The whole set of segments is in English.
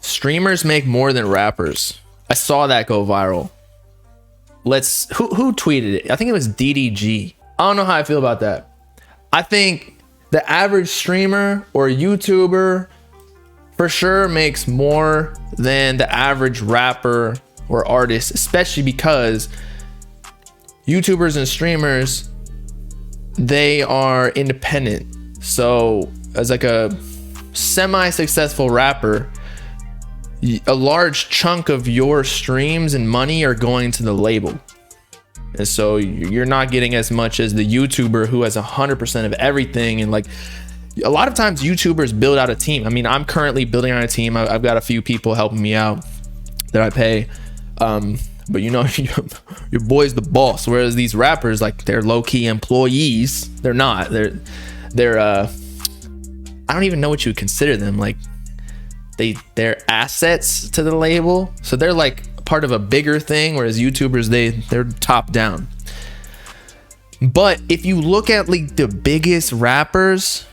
Streamers make more than rappers. I saw that go viral. Who tweeted it? I think it was DDG. I don't know how I feel about that. I think the average streamer or YouTuber for sure makes more than the average rapper or artist, especially because YouTubers and streamers, they are independent. So as like a semi-successful rapper, a large chunk of your streams and money are going to the label. And so you're not getting as much as the YouTuber who has 100% of everything. And like a lot of times YouTubers build out a team. I mean, I'm currently building out a team. I've got a few people helping me out that I pay. But you know, your boy's the boss. Whereas these rappers, like, they're low-key employees. They're not. They're I don't even know what you would consider them. Like, they're assets to the label, so they're like part of a bigger thing, whereas YouTubers, they're top down. But if you look at like the biggest rappers,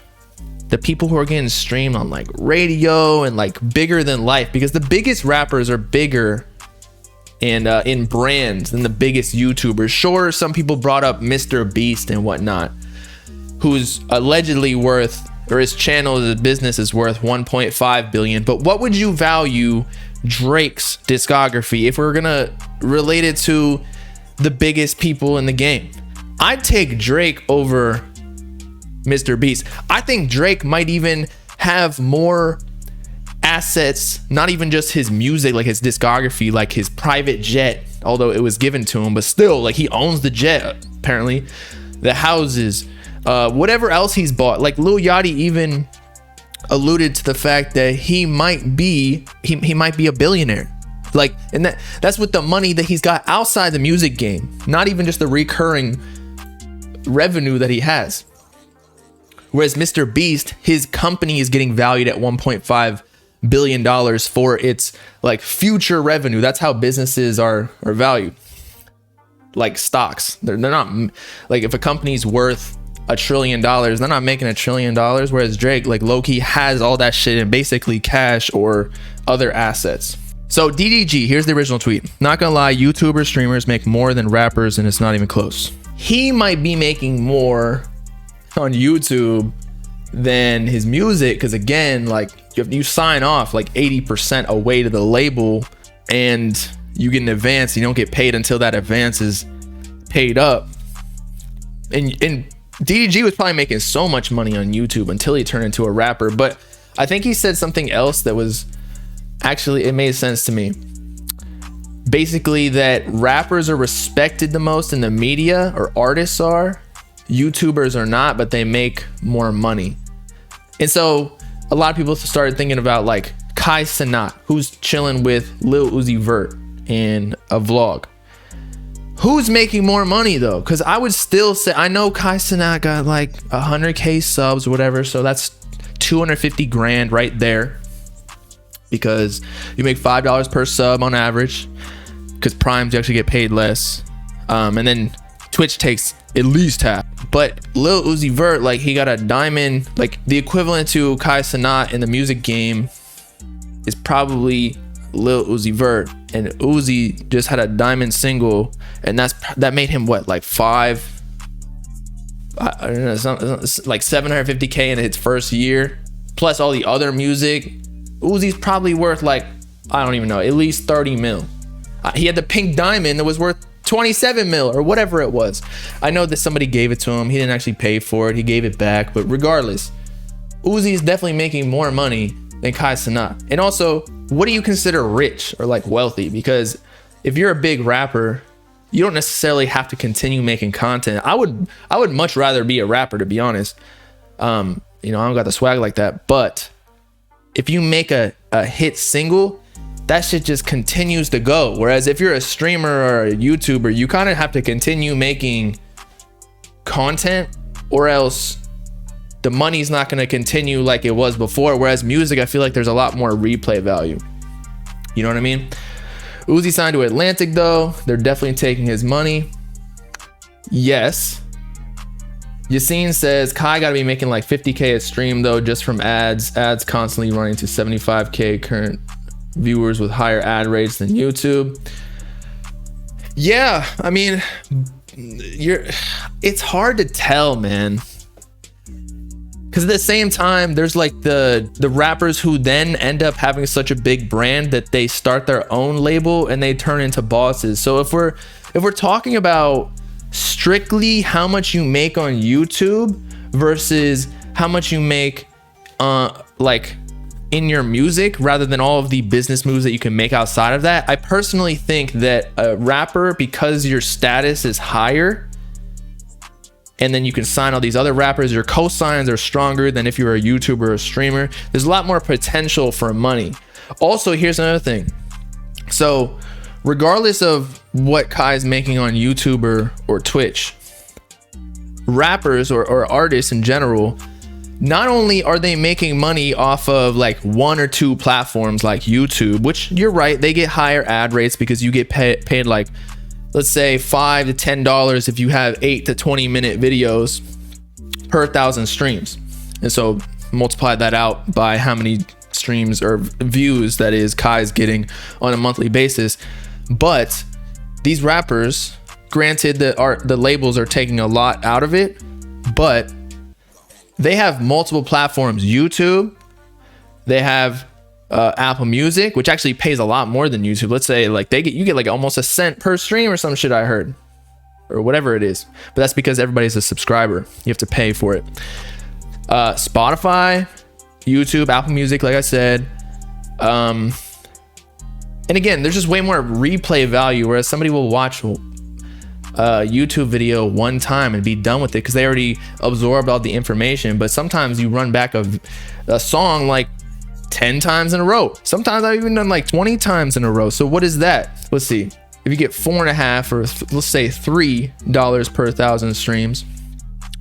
the people who are getting streamed on like radio and like bigger than life, because the biggest rappers are bigger and in brands than the biggest YouTubers. Sure, some people brought up Mr. Beast and whatnot, who's allegedly worth, or his channel, his business is worth 1.5 billion. But what would you value Drake's discography if we're gonna relate it to the biggest people in the game? I'd take Drake over Mr. Beast. I think Drake might even have more assets, not even just his music, like his discography, like his private jet, although it was given to him, but still, like, he owns the jet apparently, the houses, whatever else he's bought. Like Lil Yachty even alluded to the fact that he might be a billionaire. Like, and that's with the money that he's got outside the music game, not even just the recurring revenue that he has. Whereas Mr. Beast, his company is getting valued at $1.5 billion for its like future revenue. That's how businesses are valued, like stocks. They're not, like, if a company's worth $1 trillion, they're not making $1 trillion. Whereas Drake, like, low-key has all that shit in basically cash or other assets. So DDG, here's the original tweet. Not gonna lie, YouTuber streamers make more than rappers, and it's not even close. He might be making more on YouTube than his music, because again, like, you sign off like 80% away to the label, and you get an advance. You don't get paid until that advance is paid up. And DDG was probably making so much money on YouTube until he turned into a rapper. But I think he said something else that was actually, it made sense to me. Basically, that rappers are respected the most in the media, or artists are. YouTubers are not, but they make more money. And so a lot of people started thinking about like Kai Cenat, who's chilling with Lil Uzi Vert in a vlog. Who's making more money though? Because I would still say, I know Kai Cenat got like 100K subs or whatever, so that's 250 grand right there, because you make $5 per sub on average, because Primes you actually get paid less, and then Twitch takes at least half. But Lil Uzi Vert, like, he got a diamond, like the equivalent to Kai Cenat in the music game is probably Lil Uzi Vert, and Uzi just had a diamond single, and that made him what, like I don't know, like 750K in its first year, plus all the other music. Uzi's probably worth like, I don't even know, at least 30 mil. He had the pink diamond that was worth 27 mil or whatever it was. I know that somebody gave it to him. He didn't actually pay for it. He gave it back. But regardless, Uzi is definitely making more money than Kai Cenat. And also, what do you consider rich or like wealthy? Because if you're a big rapper, you don't necessarily have to continue making content. I would much rather be a rapper, to be honest. You know, I don't got the swag like that. But if you make a hit single, that shit just continues to go. Whereas if you're a streamer or a YouTuber, you kind of have to continue making content, or else the money's not going to continue like it was before. Whereas music, I feel like there's a lot more replay value. You know what I mean? Uzi signed to Atlantic though. They're definitely taking his money. Yes. Yassine says Kai got to be making like 50K a stream though, just from ads constantly running to 75K current viewers with higher ad rates than YouTube. Yeah, I mean, it's hard to tell, man, because at the same time there's like the rappers who then end up having such a big brand that they start their own label and they turn into bosses. So if we're talking about strictly how much you make on YouTube versus how much you make like in your music, rather than all of the business moves that you can make outside of that, I personally think that a rapper, because your status is higher and then you can sign all these other rappers, your cosigns are stronger than if you were a YouTuber or a streamer. There's a lot more potential for money. Also, here's another thing. So regardless of what Kai's making on YouTube or Twitch, rappers or artists in general, not only are they making money off of like one or two platforms like YouTube, which you're right, they get higher ad rates because you get paid like, let's say $5 to $10 if you have 8 to 20 minute videos per 1,000 streams. And so multiply that out by how many streams or views that is Kai's getting on a monthly basis. But these rappers, granted that the labels are taking a lot out of it, but they have multiple platforms. YouTube, they have Apple Music, which actually pays a lot more than YouTube. Let's say like you get like almost a cent per stream or some shit I heard, or whatever it is. But that's because everybody's a subscriber. You have to pay for it. Spotify, YouTube, Apple Music, like I said. And again, there's just way more replay value, whereas somebody will watch YouTube video one time and be done with it because they already absorbed all the information. But sometimes you run back a song like 10 times in a row. Sometimes I've even done like 20 times in a row. So what is that? Let's see. If you get $4.5 or let's say $3 per 1,000 streams,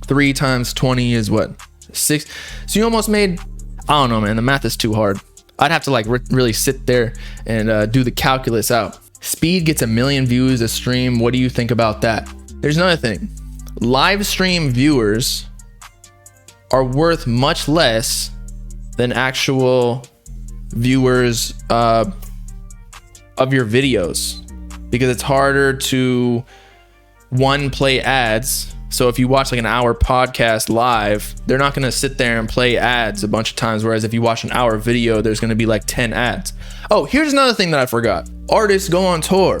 3 times 20 is what? 6. So you almost made, I don't know, man. The math is too hard. I'd have to like really sit there and do the calculus out. Speed gets 1 million views a stream. What do you think about that? There's another thing. Live stream viewers are worth much less than actual viewers of your videos, because it's harder to play ads. So if you watch like an hour podcast live, they're not going to sit there and play ads a bunch of times. Whereas if you watch an hour video, there's going to be like 10 ads. Oh, here's another thing that I forgot. Artists go on tour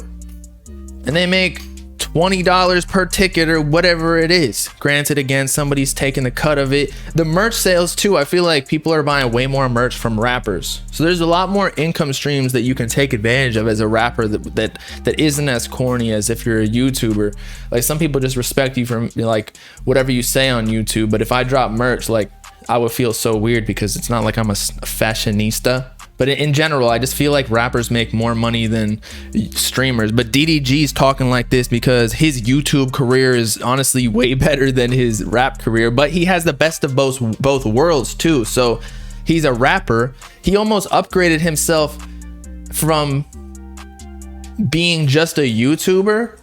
and they make $20 per ticket or whatever it is. Granted, again, somebody's taking the cut of it. The merch sales too, I feel like people are buying way more merch from rappers. So there's a lot more income streams that you can take advantage of as a rapper that isn't as corny as if you're a YouTuber. Like some people just respect you from like whatever you say on YouTube. But if I drop merch, like I would feel so weird because it's not like I'm a fashionista. But in general, I just feel like rappers make more money than streamers. But DDG's talking like this because his YouTube career is honestly way better than his rap career. But he has the best of both worlds too. So he's a rapper. He almost upgraded himself from being just a YouTuber,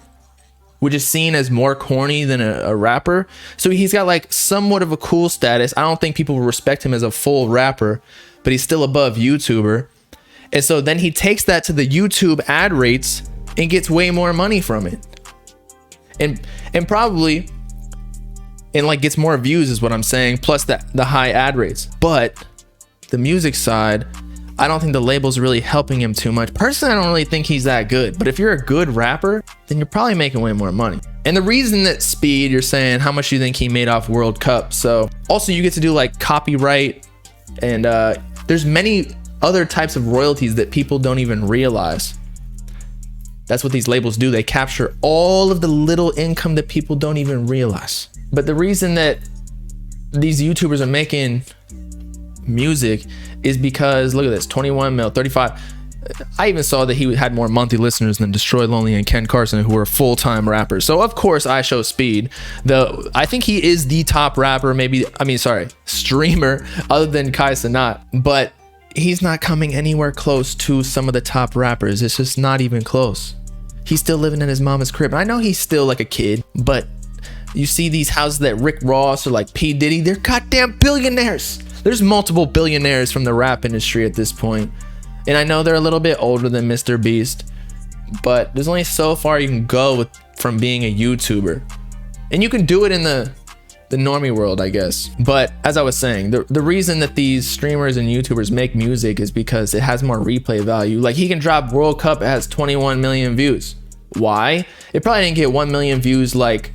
which is seen as more corny than a rapper. So he's got like somewhat of a cool status. I don't think people respect him as a full rapper, but he's still above YouTuber. And so then he takes that to the YouTube ad rates and gets way more money from it. And probably, and like gets more views is what I'm saying, plus the high ad rates. But the music side, I don't think the label's really helping him too much. Personally, I don't really think he's that good. But if you're a good rapper, then you're probably making way more money. And the reason that Speed, you're saying how much you think he made off World Cup. So also you get to do like copyright and there's many other types of royalties that people don't even realize. That's what these labels do. They capture all of the little income that people don't even realize. But the reason that these YouTubers are making music is because, look at this, 21 mil, 35. I even saw that he had more monthly listeners than Destroy Lonely and Ken Carson, who are full-time rappers. So of course I show Speed. Though I think he is the top rapper, streamer other than Kai Cenat, but he's not coming anywhere close to some of the top rappers. It's just not even close. He's still living in his mama's crib. I know he's still like a kid, but You see these houses that Rick Ross or like P. Diddy, they're goddamn billionaires. There's multiple billionaires from the rap industry at this point. And I know they're a little bit older than Mr. Beast, but there's only so far you can go from being a YouTuber. And you can do it in the normie world, I guess. But as I was saying, the reason that these streamers and YouTubers make music is because it has more replay value. Like he can drop World Cup, it has 21 million views. Why? It probably didn't get 1 million views like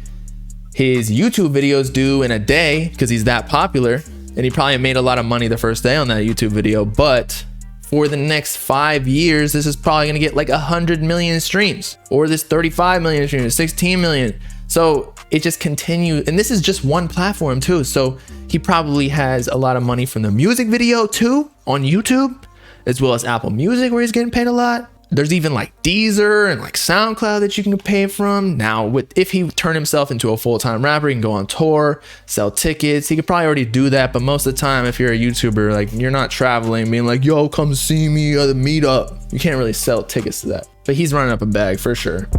his YouTube videos do in a day because he's that popular, and he probably made a lot of money the first day on that YouTube video. But for the next 5 years, this is probably gonna get like 100 million streams, or this 35 million streams, 16 million. So it just continues, and this is just one platform too. So he probably has a lot of money from the music video too on YouTube, as well as Apple Music, where he's getting paid a lot. There's even like Deezer and like SoundCloud that you can pay from. Now, if he turned himself into a full-time rapper, he can go on tour, sell tickets. He could probably already do that, but most of the time, if you're a YouTuber, like you're not traveling, being like, yo, come see me at the meetup. You can't really sell tickets to that. But he's running up a bag for sure.